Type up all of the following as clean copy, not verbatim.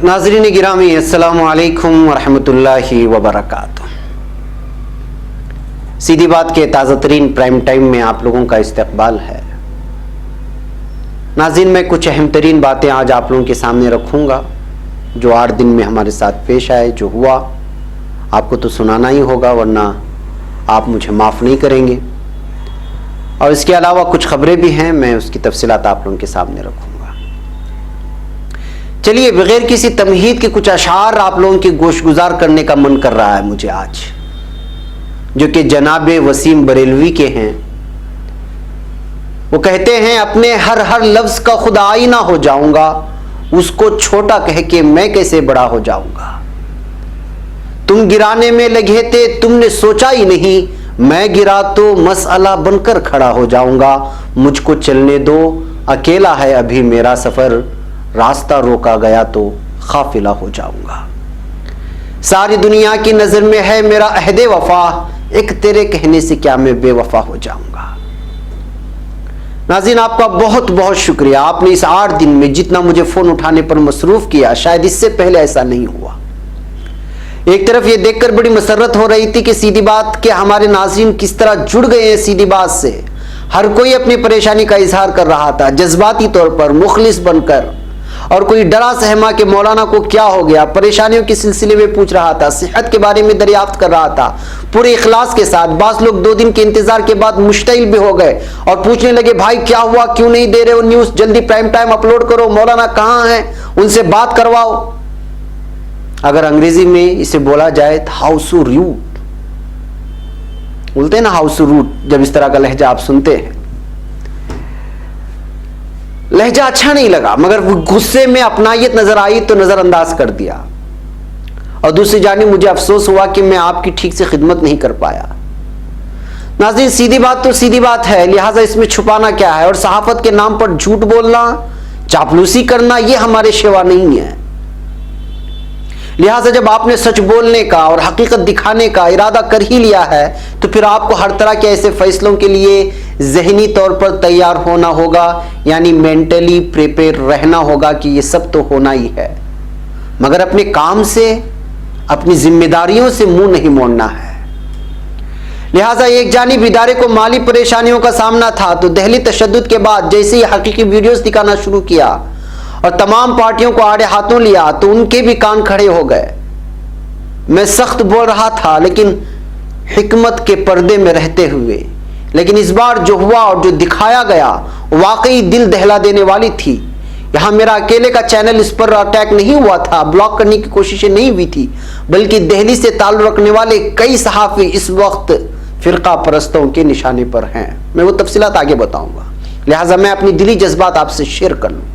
नाज़रीन गिरामी अस्सलामु अलैकुम वरहमतुल्लाहि वबरकातुह। सीधी बात के ताज़ा तरीन प्राइम टाइम में आप लोगों का इस्तकबाल है। नाज़रीन, मैं कुछ अहम तरीन बातें आज आप लोगों के सामने रखूँगा जो 8 दिन में हमारे साथ पेश आए, जो हुआ। आपको तो सुनाना ही होगा, वरना आप मुझे माफ़ नहीं करेंगे। और इसके अलावा कुछ खबरें भी हैं, मैं उसकी तफसीलात आप लोगों के सामने रखूँगा। चलिए, बगैर किसी तमहीद के कुछ अशार आप लोगों की गोशगुजार करने का मन कर रहा है मुझे आज, जो कि जनाब वसीम बरेलवी के हैं। वो कहते हैं, अपने हर लफ्ज का खुद आईना हो जाऊंगा, उसको छोटा कह के मैं कैसे बड़ा हो जाऊंगा। तुम गिराने में लगे थे, तुमने सोचा ही नहीं, मैं गिरा तो मसला बनकर खड़ा हो जाऊंगा। मुझको चलने दो, अकेला है अभी मेरा सफर, रास्ता रोका गया तो काफिला हो जाऊंगा। सारी दुनिया की नजर में है मेरा अहदे वफा, एक तेरे कहने से क्या मैं बेवफा हो जाऊंगा। नाज़रीन, आपका बहुत बहुत शुक्रिया। आपने इस 8 दिन में जितना मुझे फोन उठाने पर मसरूफ किया, शायद इससे पहले ऐसा नहीं हुआ। एक तरफ ये देखकर बड़ी मसरत हो रही थी कि सीधी बात के हमारे नाज़रीन किस तरह जुड़ गए हैं सीधी बात से। हर कोई अपनी परेशानी का इजहार कर रहा था, जज्बाती तौर पर, मुखलिस बनकर। और कोई डरा सहमा के मौलाना को क्या हो गया, परेशानियों के सिलसिले में पूछ रहा था, सेहत के बारे में दरियाफ्त कर रहा था, पूरे इखलास के साथ। बास लोग 2 दिन के इंतजार के बाद मुश्तइल भी हो गए और पूछने लगे, भाई क्या हुआ, क्यों नहीं दे रहे हो न्यूज, जल्दी प्राइम टाइम अपलोड करो, मौलाना कहाँ हैं, उनसे बात करवाओ। अगर अंग्रेजी में इसे बोला जाए तो हाउ सो रूड, बोलते हैं ना हाउ सो रूड, जब इस तरह का लहजा आप सुनते हैं। लहजा अच्छा नहीं लगा, मगर गुस्से में अपनायत नजर आई तो नजरअंदाज कर दिया। और दूसरी जानिब मुझे अफसोस हुआ कि मैं आपकी ठीक से खिदमत नहीं कर पाया। नाज़रीन, सीधी बात तो सीधी बात है, लिहाजा इसमें छुपाना क्या है। और सहाफत के नाम पर झूठ बोलना, चापलूसी करना, यह हमारे शेवा नहीं है। लिहाजा जब आपने सच बोलने का और हकीकत दिखाने का इरादा कर ही लिया है, तो फिर आपको हर तरह के ऐसे फैसलों के लिए ज़हनी तौर पर तैयार होना होगा, यानी मेंटली प्रिपेयर रहना होगा कि ये सब तो होना ही है। मगर अपने काम से, अपनी जिम्मेदारियों से मुंह नहीं मोड़ना है। लिहाजा एक जानिब इदारे को माली परेशानियों का सामना था, तो दहली तशद्दुद के बाद जैसे ही हकीकी वीडियोस दिखाना शुरू किया और तमाम पार्टियों को आड़े हाथों लिया, तो उनके भी कान खड़े हो गए। मैं सख्त बोल रहा था, लेकिन हिकमत के पर्दे में रहते हुए। लेकिन इस बार जो हुआ और जो दिखाया गया वाकई दिल दहला देने वाली थी। यहां मेरा अकेले का चैनल इस पर अटैक नहीं हुआ था, ब्लॉक करने की कोशिशें नहीं हुई थी, बल्कि दिल्ली से ताल्लुक रखने वाले कई सहाफ़ी इस वक्त फिरका परस्तों के निशाने पर हैं। मैं वो तफसीलात आगे बताऊंगा, लिहाजा मैं अपनी दिली जज्बात आपसे शेयर कर लूँ।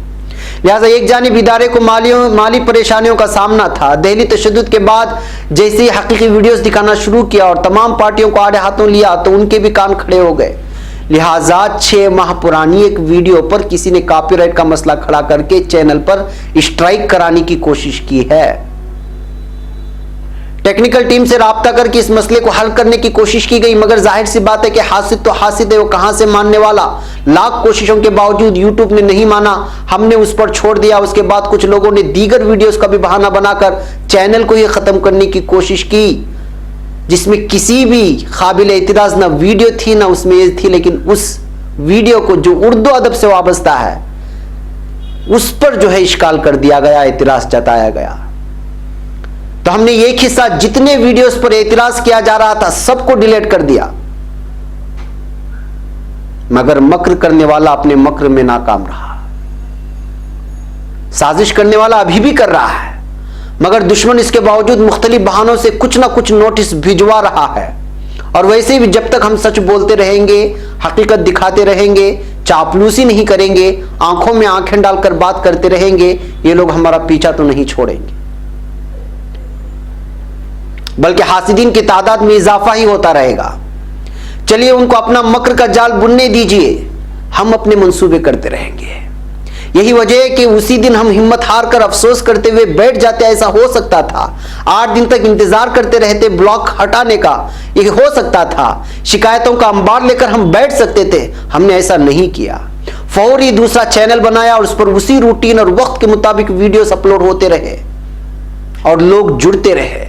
लिहाजा एक जानिब इदारे को माली परेशानियों का सामना था। दहली तशद्दुद के बाद जैसे ही हकीकी वीडियोस दिखाना शुरू किया और तमाम पार्टियों को आड़े हाथों लिया, तो उनके भी कान खड़े हो गए। लिहाजा 6 माह पुरानी एक वीडियो पर किसी ने कॉपीराइट का मसला खड़ा करके चैनल पर स्ट्राइक कराने की कोशिश की है। टेक्निकल टीम से राब्ता करके इस मसले को हल करने की कोशिश की गई, मगर जाहिर सी बात है कि हासिद तो हासिद है, वो कहां से मानने वाला। लाख कोशिशों के बावजूद यूट्यूब ने नहीं माना, हमने उस पर छोड़ दिया। उसके बाद कुछ लोगों ने दीगर वीडियोस का भी बहाना बनाकर चैनल को ही खत्म करने की कोशिश की, जिसमें किसी भी काबिल एतराज ना वीडियो थी ना उसमें ये थी। लेकिन उस वीडियो को जो उर्दू अदब से वाबस्ता है, उस पर जो है इश्काल कर दिया गया, एतराज जताया गया। तो हमने एक ही साथ जितने वीडियोस पर एतराज किया जा रहा था सबको डिलीट कर दिया। मगर मक्र करने वाला अपने मक्र में नाकाम रहा। साजिश करने वाला अभी भी कर रहा है, मगर दुश्मन इसके बावजूद मुख्तलिफ बहानों से कुछ ना कुछ नोटिस भिजवा रहा है। और वैसे भी जब तक हम सच बोलते रहेंगे, हकीकत दिखाते रहेंगे, चापलूसी नहीं करेंगे, आंखों में आंखें डालकर बात करते रहेंगे, ये लोग हमारा पीछा तो नहीं छोड़ेंगे, बल्कि हासिदीन की तादाद में इजाफा ही होता रहेगा। चलिए, उनको अपना मक्र का जाल बुनने दीजिए, हम अपने मंसूबे करते रहेंगे। यही वजह है कि उसी दिन हम हिम्मत हार कर अफसोस करते हुए बैठ जाते। ऐसा हो सकता था, 8 दिन तक इंतजार करते रहते ब्लॉक हटाने का, ये हो सकता था। शिकायतों का अंबार लेकर हम बैठ सकते थे, हमने ऐसा नहीं किया। फौरी दूसरा चैनल बनाया और उस पर उसी रूटीन और वक्त के मुताबिक वीडियोस अपलोड होते रहे। और लोग जुड़ते रहे।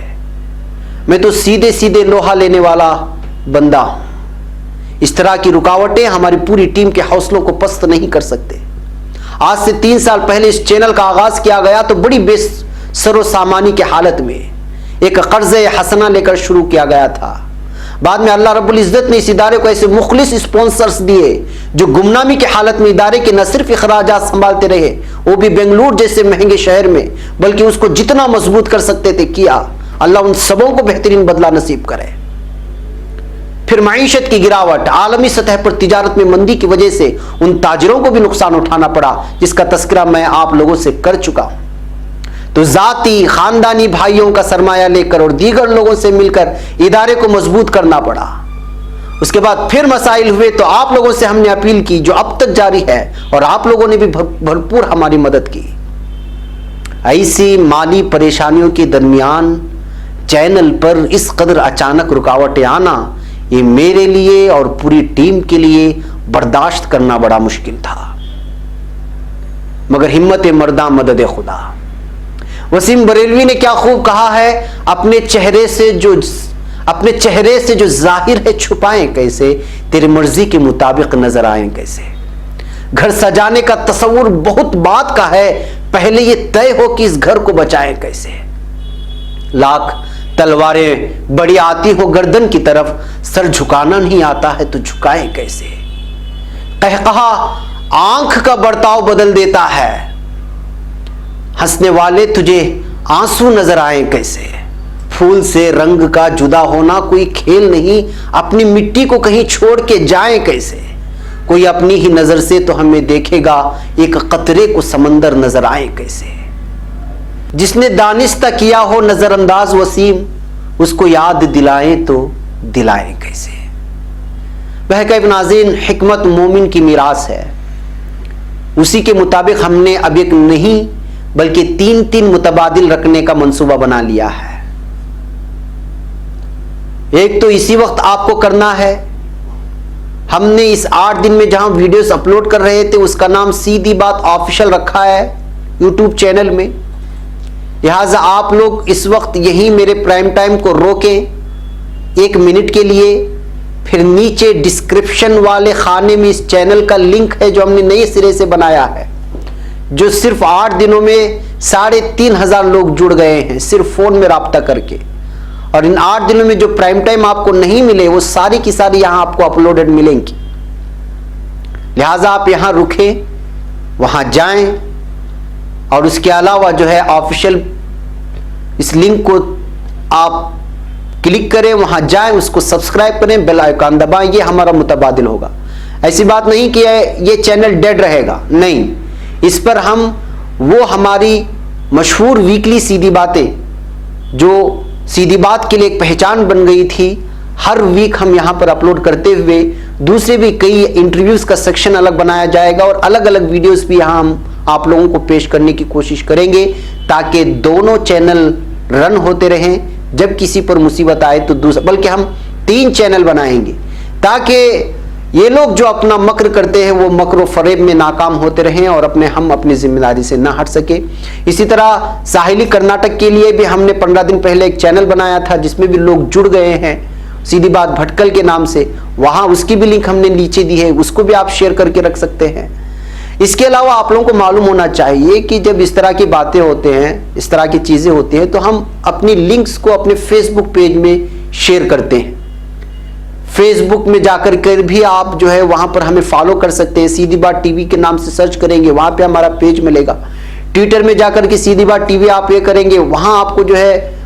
मैं तो सीधे सीधे लोहा लेने वाला बंदा हूं। इस तरह की रुकावटें हमारी पूरी टीम के हौसलों को पस्त नहीं कर सकते। आज से 3 साल पहले इस चैनल का आगाज किया गया तो बड़ी बेसरो सामानी के हालत में एक कर्ज़े हसना लेकर शुरू किया गया था। बाद में अल्लाह रब्बुल इज्जत ने इस इदारे को ऐसे मुखलिस स्पॉन्सर्स दिए जो गुमनामी की हालत में इदारे के न सिर्फ इखराजात संभालते रहे, वो भी बेंगलुरु जैसे महंगे शहर में, बल्कि उसको जितना मजबूत कर सकते थे किया। अल्लाह उन सबों को बेहतरीन बदला नसीब करे। फिर माईशत की गिरावट, आलमी सतह पर तिजारत में मंदी की वजह से उन ताजिरों को भी नुकसान उठाना पड़ा, जिसका तस्करा मैं आप लोगों से कर चुका हूं। तो जाती खानदानी भाइयों का सरमाया लेकर और दीगर लोगों से मिलकर इदारे को मजबूत करना पड़ा। उसके बाद फिर मसाइल हुए तो आप लोगों से हमने अपील की, जो अब तक जारी है, और आप लोगों ने भी भरपूर हमारी मदद की। ऐसी माली परेशानियों के दरमियान चैनल पर इस कदर अचानक रुकावटें आना, ये मेरे लिए और पूरी टीम के लिए बर्दाश्त करना बड़ा मुश्किल था। मगर हिम्मत मर्दा मदद खुदा। वसीम बरेलवी ने क्या खूब कहा है, अपने चेहरे से जो जाहिर है छुपाएं कैसे, तेरी मर्जी के मुताबिक नजर आए कैसे। घर सजाने का तस्वुर बहुत बात का है, पहले ये तय हो कि इस घर को बचाएं कैसे। लाख तलवारें बड़ी आती हो गर्दन की तरफ, सर झुकाना नहीं आता है तो झुकाएं कैसे। कहकहा आंख का बर्ताव बदल देता है, हंसने वाले तुझे आंसू नजर आए कैसे। फूल से रंग का जुदा होना कोई खेल नहीं, अपनी मिट्टी को कहीं छोड़ के जाएं कैसे। कोई अपनी ही नजर से तो हमें देखेगा, एक कतरे को समंदर नजर आए कैसे। जिसने दानिस्ता किया हो नजरअंदाज वसीम, उसको याद दिलाएं तो दिलाएं कैसे। वह कईब नाज़रीन हिकमत मोमिन की मीरास है, उसी के मुताबिक हमने अब एक नहीं बल्कि 3-3 मुतबादिल रखने का मंसूबा बना लिया है। एक तो इसी वक्त आपको करना है। हमने इस 8 दिन में जहां वीडियोस अपलोड कर रहे थे उसका नाम सीधी बात ऑफिशियल रखा है यूट्यूब चैनल में। लिहाजा आप लोग इस वक्त यही मेरे प्राइम टाइम को रोकें 1 मिनट के लिए, फिर नीचे डिस्क्रिप्शन वाले खाने में इस चैनल का लिंक है जो हमने नए सिरे से बनाया है, जो सिर्फ 8 दिनों में 3,500 लोग जुड़ गए हैं सिर्फ फोन में राब्ता करके। और इन 8 दिनों में जो प्राइम टाइम आपको नहीं मिले वो सारी की सारी यहां आपको अपलोडेड मिलेंगी। लिहाजा आप यहां रुकें, वहां जाएं और उसके अलावा जो है ऑफिशियल इस लिंक को आप क्लिक करें, वहां जाएं, उसको सब्सक्राइब करें, बेल आइकन दबाएं। ये हमारा मुतबादिल होगा। ऐसी बात नहीं कि ये चैनल डेड रहेगा, नहीं, इस पर हम वो हमारी मशहूर वीकली सीधी बातें जो सीधी बात के लिए एक पहचान बन गई थी, हर वीक हम यहाँ पर अपलोड करते हुए दूसरे भी कई इंटरव्यूज का सेक्शन अलग बनाया जाएगा और अलग अलग वीडियोस भी यहाँ हम आप लोगों को पेश करने की कोशिश करेंगे, ताकि दोनों चैनल रन होते रहें। जब किसी पर मुसीबत आए तो दूसरा, बल्कि हम 3 चैनल बनाएंगे ताकि ये लोग जो अपना मक्र करते हैं वो मक्र फरेब में नाकाम होते रहें और हम अपनी जिम्मेदारी से ना हट सके। इसी तरह साहिली कर्नाटक के लिए भी हमने 15 दिन पहले एक चैनल बनाया था जिसमें भी लोग जुड़ गए हैं सीधी बात भटकल के नाम से, वहां उसकी भी लिंक हमने नीचे दी है, उसको भी आप शेयर करके रख सकते हैं। इसके अलावा आप लोगों को मालूम होना चाहिए कि जब इस तरह की बातें होते हैं, इस तरह की चीजें होती हैं, तो हम अपनी लिंक्स को अपने फेसबुक पेज में शेयर करते हैं। फेसबुक में जाकर कर भी आप जो है वहां पर हमें फॉलो कर सकते हैं। सीधी बात टीवी के नाम से सर्च करेंगे, वहां पे हमारा पेज मिलेगा। ट्विटर में जाकर के सीधी बात टीवी आप ये करेंगे, वहां आपको जो है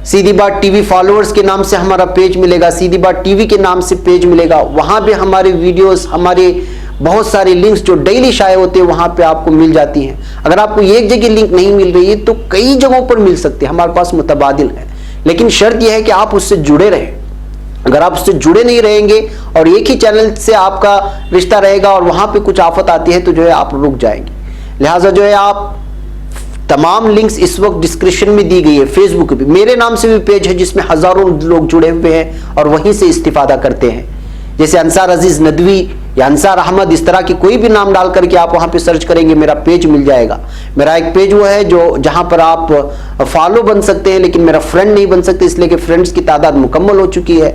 सीधी बात टीवी फॉलोअर्स के नाम से हमारा पेज मिलेगा, सीधी बात टीवी के नाम से पेज मिलेगा। वहां भी हमारे वीडियोस, हमारे बहुत सारे लिंक्स जो डेली शाये होते हैं वहां पे आपको मिल जाती हैं। अगर आपको एक जगह लिंक नहीं मिल रही है तो कई जगहों पर मिल सकती है, हमारे पास मुतबादिल है। लेकिन शर्त यह है कि आप उससे जुड़े रहें। अगर आप उससे जुड़े नहीं रहेंगे और एक ही चैनल से आपका रिश्ता रहेगा और वहां पे कुछ आफत आती है तो जो है आप रुक जाएंगे। लिहाजा जो है आप तमाम लिंक्स इस वक्त डिस्क्रिप्शन में दी गई है। फेसबुक पे मेरे नाम से भी पेज है जिसमें हजारों लोग जुड़े हुए हैं और वहीं से इस्तिफादा करते हैं। जैसे अंसार अजीज नदवी या अंसार अहमद, इस तरह की कोई भी नाम डाल करके आप वहां पे सर्च करेंगे, मेरा पेज मिल जाएगा। मेरा एक पेज वो है जो जहां पर आप फॉलो बन सकते हैं, लेकिन मेरा फ्रेंड नहीं बन सकते, इसलिए कि फ्रेंड्स की तादाद मुकम्मल हो चुकी है।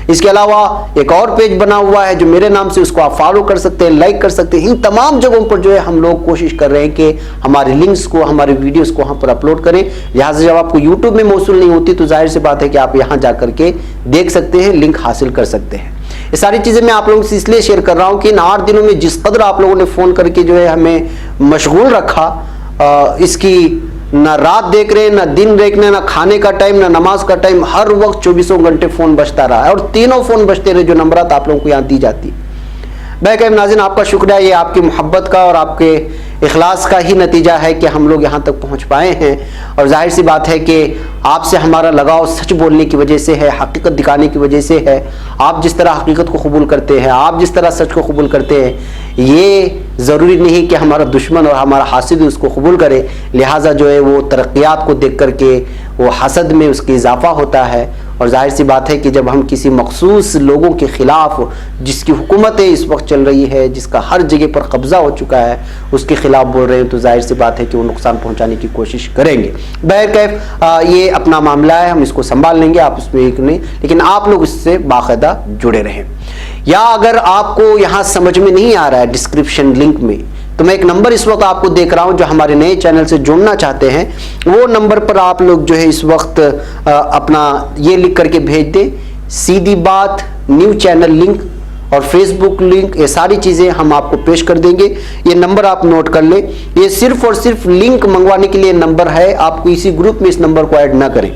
इसके अलावा एक और पेज बना हुआ है जो मेरे नाम से, उसको आप फॉलो कर सकते हैं, लाइक कर सकते हैं। इन तमाम जगहों पर जो है हम लोग कोशिश कर रहे हैं कि हमारे लिंक्स को, हमारे वीडियोस को वहां पर अपलोड करें। लिहाजा जब आपको यूट्यूब में मौसूल नहीं होती तो जाहिर सी बात है कि आप यहां जाकर के देख सकते हैं, लिंक हासिल कर सकते हैं। ये सारी चीजें मैं आप लोगों से इसलिए शेयर कर रहा हूं कि इन 8 दिनों में जिस कदर आप लोगों ने फोन करके जो है हमें मशगूल रखा, इसकी ना रात देख रहे हैं, ना दिन देख रहे हैं, ना खाने का टाइम, ना नमाज का टाइम, हर वक्त 24 घंटे फोन बजता रहा है और तीनों फोन बजते रहे जो नंबरात आप लोगों को यहाँ दी जाती है। बेहतरीन नाज़रीन, आपका शुक्रिया, ये आपकी मोहब्बत का और आपके इखलास का ही नतीजा है कि हम लोग यहाँ तक पहुँच पाए हैं। और जाहिर सी बात है कि आपसे हमारा लगाव सच बोलने की वजह से है, हकीकत दिखाने की वजह से है। आप जिस तरह हकीकत को कबूल करते हैं, आप जिस तरह सच को कबूल करते हैं, ये ज़रूरी नहीं कि हमारा दुश्मन और हमारा हासिद उसको कबूल करे। लिहाजा जो है वो तरक्यात को देख करके वो हसद में उसकी इजाफा होता है। और जाहिर सी बात है कि जब हम किसी मखसूस लोगों के ख़िलाफ़, जिसकी हुकूमतें इस वक्त चल रही है, जिसका हर जगह पर कब्ज़ा हो चुका है, उसके ख़िलाफ़ बोल रहे हैं, तो जाहिर सी बात है कि वो नुकसान पहुंचाने की कोशिश करेंगे। बहरकैफ ये अपना मामला है, हम इसको संभाल लेंगे, आप उसमें एक नहीं, लेकिन आप लोग इससे बाकायदा जुड़े रहें। या अगर आपको यहाँ समझ में नहीं आ रहा है डिस्क्रिप्शन लिंक में, तो मैं एक नंबर इस वक्त आपको देख रहा हूं, जो हमारे नए चैनल से जुड़ना चाहते हैं वो नंबर पर आप लोग जो है इस वक्त अपना ये लिख करके भेज दें, सीधी बात न्यू चैनल लिंक और फेसबुक लिंक, ये सारी चीज़ें हम आपको पेश कर देंगे। ये नंबर आप नोट कर लें, ये सिर्फ और सिर्फ लिंक मंगवाने के लिए नंबर है, आप किसी ग्रुप में इस नंबर को ऐड ना करें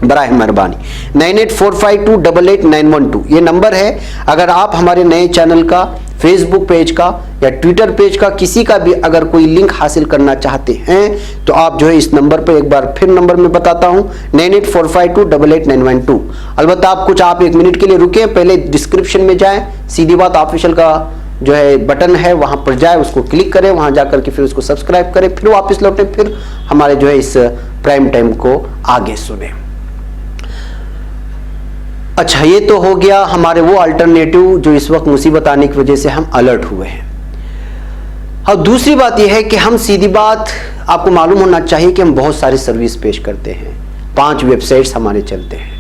बराए मेहरबानी। 9845288912 ये नंबर है। अगर आप हमारे नए चैनल का, फेसबुक पेज का या ट्विटर पेज का, किसी का भी अगर कोई लिंक हासिल करना चाहते हैं तो आप जो है इस नंबर पर, एक बार फिर नंबर में बताता हूं, 9845288912। अलबत्ता आप कुछ आप 1 मिनट के लिए रुकें, पहले डिस्क्रिप्शन में जाएं, सीधी बात ऑफिशियल का जो है बटन है वहां पर जाए, उसको क्लिक करें, वहां जाकर के फिर उसको सब्सक्राइब करें, फिर वापस लौटें, फिर हमारे जो है इस प्राइम टाइम को आगे सुने। अच्छा, ये तो हो गया हमारे वो अल्टरनेटिव जो इस वक्त मुसीबत आने की वजह से हम अलर्ट हुए हैं। और दूसरी बात यह है कि हम, सीधी बात आपको मालूम होना चाहिए कि हम बहुत सारी सर्विस पेश करते हैं, 5 वेबसाइट्स हमारे चलते हैं।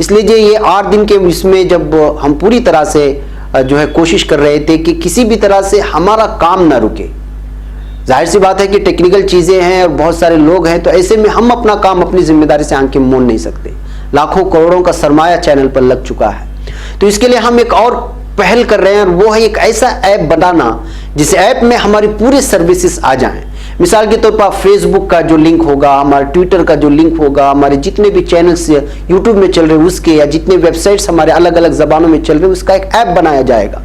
इसलिए ये 8 दिन के इसमें जब हम पूरी तरह से जो है कोशिश कर रहे थे कि किसी भी तरह से हमारा काम ना रुके, जाहिर सी बात है कि टेक्निकल चीज़ें हैं और बहुत सारे लोग हैं, तो ऐसे में हम अपना काम अपनी जिम्मेदारी से आंखें मूंद नहीं सकते। लाखों करोड़ों का सरमाया चैनल पर लग चुका है, तो इसके लिए हम एक और पहल कर रहे हैं, और वो है एक ऐसा ऐप बनाना जिस ऐप में हमारी पूरी सर्विसेज आ जाएं। मिसाल के तौर पर फेसबुक का जो लिंक होगा, हमारे ट्विटर का जो लिंक होगा, हमारे जितने भी चैनल्स यूट्यूब में चल रहे हैं उसके, या जितने वेबसाइट्स हमारे अलग अलग ज़बानों में चल रहे हैं, उसका एक ऐप बनाया जाएगा।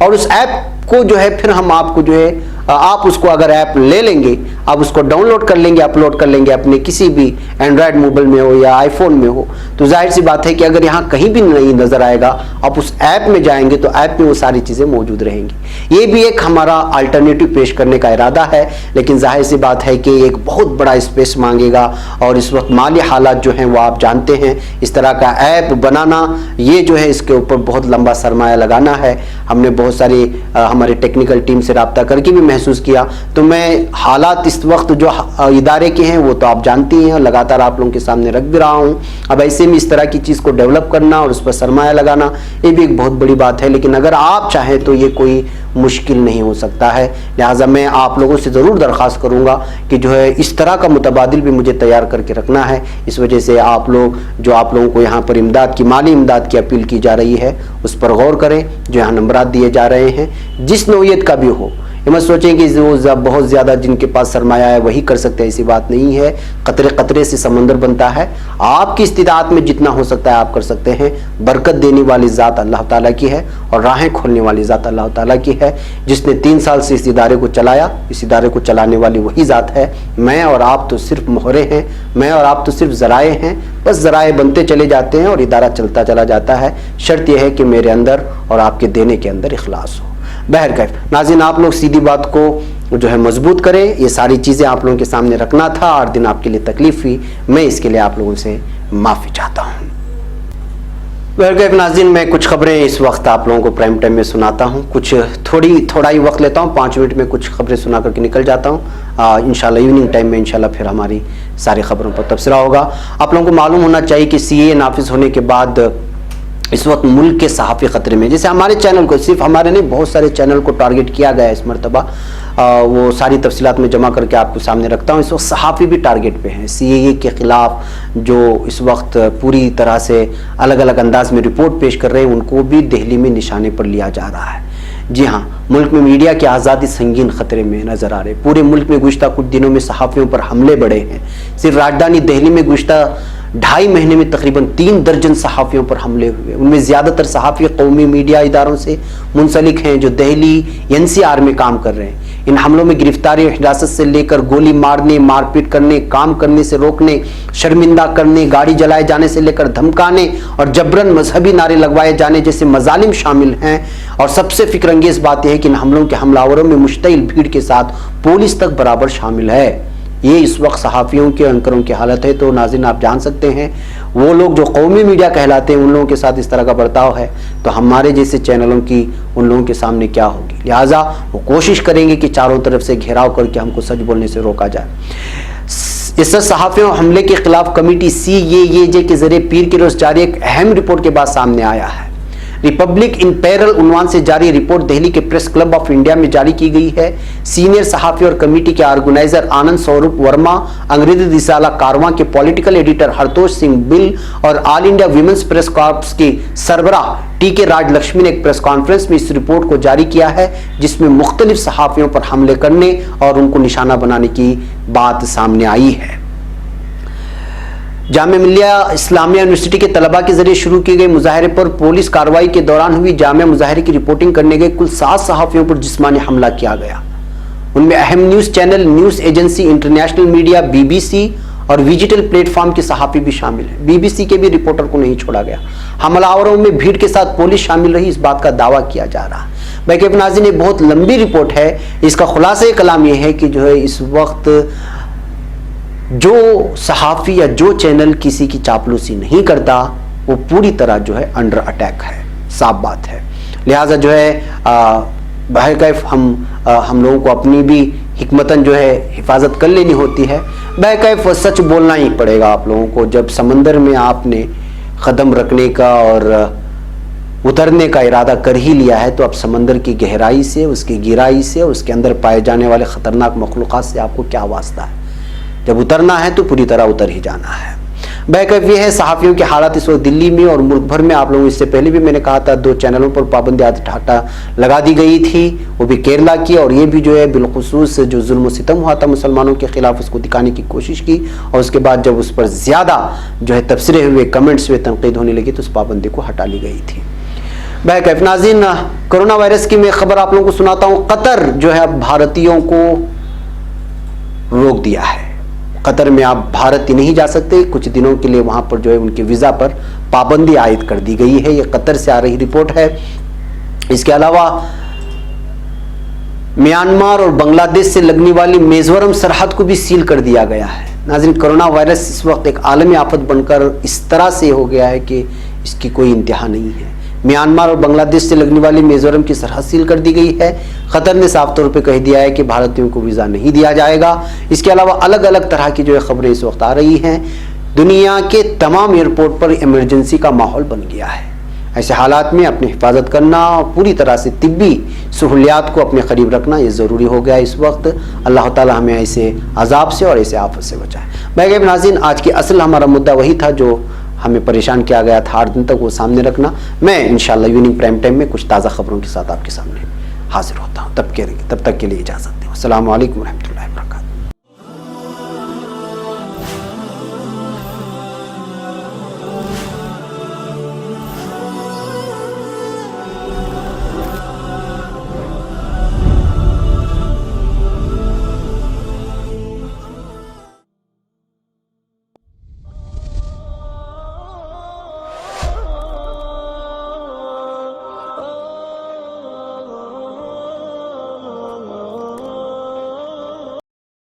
और उस ऐप को जो है फिर हम आपको जो है, आप उसको अगर ऐप ले लेंगे, आप उसको डाउनलोड कर लेंगे, अपलोड कर लेंगे अपने किसी भी एंड्रॉयड मोबाइल में हो या आईफोन में हो, तो जाहिर सी बात है कि अगर यहाँ कहीं भी नहीं नज़र आएगा, आप उस ऐप में जाएंगे तो ऐप में वो सारी चीज़ें मौजूद रहेंगी। ये भी एक हमारा अल्टरनेटिव पेश करने का इरादा है, लेकिन जाहिर सी बात है कि एक बहुत बड़ा स्पेस मांगेगा, और इस वक्त माली हालात जो हैं वो आप जानते हैं। इस तरह का ऐप बनाना, ये जो है इसके ऊपर बहुत लंबा सरमाया लगाना है। हमने बहुत सारी हमारे टेक्निकल टीम से रब्ता करके भी महसूस किया, तो मैं हालात इस वक्त जो इदारे के हैं वो तो आप जानती हैं, लगातार आप लोगों के सामने रख भी रहा हूँ। अब ऐसे में इस तरह की चीज़ को डेवलप करना और उस पर सरमाया लगाना, ये भी एक बहुत बड़ी बात है, लेकिन अगर आप चाहें तो ये कोई मुश्किल नहीं हो सकता है। लिहाजा मैं आप लोगों से ज़रूर दरख्वास्त करूँगा कि जो है इस तरह का मुतबादिल भी मुझे तैयार करके रखना है। इस वजह से आप लोग, जो आप लोगों को यहाँ पर इमदाद की, माली इमदाद की अपील की जा रही है, उस पर गौर करें। जो यहाँ नंबरात दिए जा रहे हैं, जिस नौइयत का भी हो, ये मत सोचें कि वो बहुत ज़्यादा जिनके पास सरमाया है वही कर सकते हैं, ऐसी बात नहीं है। कतरे कतरे से समंदर बनता है, आपकी इस्तिताअत में जितना हो सकता है आप कर सकते हैं। बरकत देने वाली ज़ात अल्लाह ताला की है और राहें खोलने वाली ज़ात अल्लाह ताला की है। जिसने 3 साल से इस इदारे को चलाया, इस इदारे को चलाने वाली वही ज़ात है। मैं और आप तो सिर्फ मोहरे हैं, मैं और आप तो सिर्फ ज़राए हैं, बस ज़राए बनते चले जाते हैं और इदारा चलता चला जाता है। शर्त यह है कि मेरे अंदर और आपके देने के अंदर इखलास हो। बहरकैफ नाज़रीन, आप लोग सीधी बात को जो है मजबूत करें। ये सारी चीज़ें आप लोगों के सामने रखना था, 8 दिन आपके लिए तकलीफ हुई, मैं इसके लिए आप लोगों से माफ़ी चाहता हूँ। वेलकम नाज़रीन, मैं कुछ खबरें इस वक्त आप लोगों को प्राइम टाइम में सुनाता हूं। कुछ थोड़ा ही वक्त लेता हूं, 5 मिनट में कुछ खबरें सुना करके निकल जाता हूं। इंशाल्लाह इवनिंग टाइम में इंशाल्लाह फिर हमारी सारी खबरों पर तबसरा होगा। आप लोगों को मालूम होना चाहिए कि सीए नाफिज होने के बाद इस वक्त मुल्क के सहाफ़ी ख़तरे में। जैसे हमारे चैनल को, सिर्फ हमारे नहीं, बहुत सारे चैनल को टारगेट किया गया है इस मरतबा। वो सारी तफसीलात में जमा करके आपको सामने रखता हूँ। इस वक्त सहाफ़ी भी टारगेट पे हैं। सीएए के ख़िलाफ़ जो इस वक्त पूरी तरह से अलग अलग अंदाज में रिपोर्ट पेश कर रहे हैं, उनको भी दिल्ली में निशाने पर लिया जा रहा है। जी हाँ, मुल्क में मीडिया की आज़ादी संगीन ख़तरे में नज़र आ रहे। पूरे मुल्क में गुज़श्ता कुछ दिनों में सहाफ़ियों पर हमले बढ़े हैं। सिर्फ राजधानी दिल्ली में गुज़श्ता 2.5 महीने में तकरीबन 3 दर्जन सहाफ़ियों पर हमले हुए। उनमें ज़्यादातर सहाफ़ी कौमी मीडिया इदारों से मुंसलिक हैं जो दिल्ली एनसीआर में काम कर रहे हैं। इन हमलों में गिरफ्तारी और हिरासत से लेकर गोली मारने, मारपीट करने, काम करने से रोकने, शर्मिंदा करने, गाड़ी जलाए जाने से लेकर धमकाने और जबरन मजहबी नारे लगवाए जाने जैसे मजालिम शामिल हैं। और सबसे फिक्रंगेज बात यह है कि इन हमलों के हमलावरों में मुश्तइल भीड़ के साथ पुलिस तक बराबर शामिल है। ये इस वक्त सहाफ़ियों के एंकरों की हालत है। तो नाज़रीन, आप जान सकते हैं वो लोग जो कौमी मीडिया कहलाते हैं, उन लोगों के साथ इस तरह का बर्ताव है तो हमारे जैसे चैनलों की उन लोगों के सामने क्या होगी। लिहाजा वो कोशिश करेंगे कि चारों तरफ से घेराव करके हमको सच बोलने से रोका जाए। इस सहाफ़ियों हमले के खिलाफ कमेटी सीएए के जरिए पीर के रोज जारी एक अहम रिपोर्ट के बाद सामने आया है। रिपब्लिक इन पैरल उन्वान से जारी रिपोर्ट दिल्ली के प्रेस क्लब ऑफ इंडिया में जारी की गई है। सीनियर सहाफ़ी और कमेटी के ऑर्गेनाइजर आनंद स्वरूप वर्मा, अंग्रेजी रिसाला कारवां के पॉलिटिकल एडिटर हरतोष सिंह बिल और all India women's press corps के सरबराह टी.के. राजलक्ष्मी ने एक प्रेस कॉन्फ्रेंस में इस रिपोर्ट को जारी किया है, जिसमें मुख्तलिफ सहाफ़ियों पर हमले करने और उनको निशाना बनाने की बात सामने आई है। जामिया मिल्लिया इस्लामिया यूनिवर्सिटी के तलबा के जरिए शुरू किए गए मुजाहरे पर पुलिस कार्रवाई के दौरान हुई जामिया मुजाहरे की रिपोर्टिंग करने गए कुल 7 सहाफ़ियों पर जिस्मानी हमला किया गया। उनमें अहम news channel, news agency, international media, BBC और डिजिटल प्लेटफॉर्म के सहाफ़ी भी शामिल हैं। BBC के भी रिपोर्टर को नहीं छोड़ा गया। हमलावरों में भीड़ के साथ पुलिस शामिल रही, इस बात का दावा किया जा रहा है। भाई नाज़रीन, एक बहुत लंबी रिपोर्ट है। इसका खुलासा कलाम यह है कि जो है इस वक्त जो सहाफ़ी या जो चैनल किसी की चापलूसी नहीं करता वो पूरी तरह जो है अंडर अटैक है, साफ बात है। लिहाजा जो है बहरकैफ हम लोगों को अपनी भी हिकमतन जो है हिफाजत कर लेनी होती है। बहरकैफ सच बोलना ही पड़ेगा आप लोगों को। जब समंदर में आपने कदम रखने का और उतरने का इरादा कर ही लिया है तो अब समंदर की गहराई से, उसकी गिराई से, उसके अंदर पाए जाने वाले ख़तरनाक मखलूक़ात से आपको क्या वास्ता है। जब उतरना है तो पूरी तरह उतर ही जाना है। बहरकैफ ये है सहाफ़ियों की हालत इस वक्त दिल्ली में और मुल्क भर में। आप लोगों, इससे पहले भी मैंने कहा था 2 चैनलों पर पाबंदी ठाटा लगा दी गई थी, वो भी केरला की, और ये भी जो है बिलखुसूस जो जुल्म सितम हुआ था मुसलमानों के खिलाफ उसको दिखाने की कोशिश की। और उसके बाद जब उस पर ज़्यादा जो है तबसरे हुए, कमेंट्स हुए, तनकीद होने लगी तो उस पाबंदी को हटा ली गई थी। बहरकैफ नाज़रीन, कोरोना वायरस की मैं खबर आप लोगों को सुनाता हूँ। कतर जो है अब भारतीयों को रोक दिया है। कतर में आप भारत ही नहीं जा सकते, कुछ दिनों के लिए वहां पर जो है उनके वीज़ा पर पाबंदी आयद कर दी गई है। ये कतर से आ रही रिपोर्ट है। इसके अलावा म्यांमार और बांग्लादेश से लगने वाली मेजोरम सरहद को भी सील कर दिया गया है। नाज़रीन, कोरोना वायरस इस वक्त एक आलमी आफत बनकर इस तरह से हो गया है कि इसकी कोई इंतहा नहीं है। म्यांमार और बांग्लादेश से लगने वाली मेजोरम की सरहद सील कर दी गई है। कतर ने साफ तौर पे कह दिया है कि भारतीयों को वीज़ा नहीं दिया जाएगा। इसके अलावा अलग अलग तरह की जो है खबरें इस वक्त आ रही हैं। दुनिया के तमाम एयरपोर्ट पर इमरजेंसी का माहौल बन गया है। ऐसे हालात में अपनी हिफाजत करना, पूरी तरह से तिब्बी सहूलियात को अपने करीब रखना ये ज़रूरी हो गया इस वक्त। अल्लाह ताला हमें ऐसे अजाब से और ऐसे आफत से बचाए। मैं नाज़रीन, आज की असल हमारा मुद्दा वही था जो हमें परेशान किया गया था 8 दिन तक, वो सामने रखना। मैं इंशाल्लाह इवनिंग प्राइम टाइम में कुछ ताज़ा खबरों के साथ आपके सामने हाजिर होता हूँ। तब तक के लिए इजाज़त दें। अस्सलामु अलैकुम रहमतुल्लाह।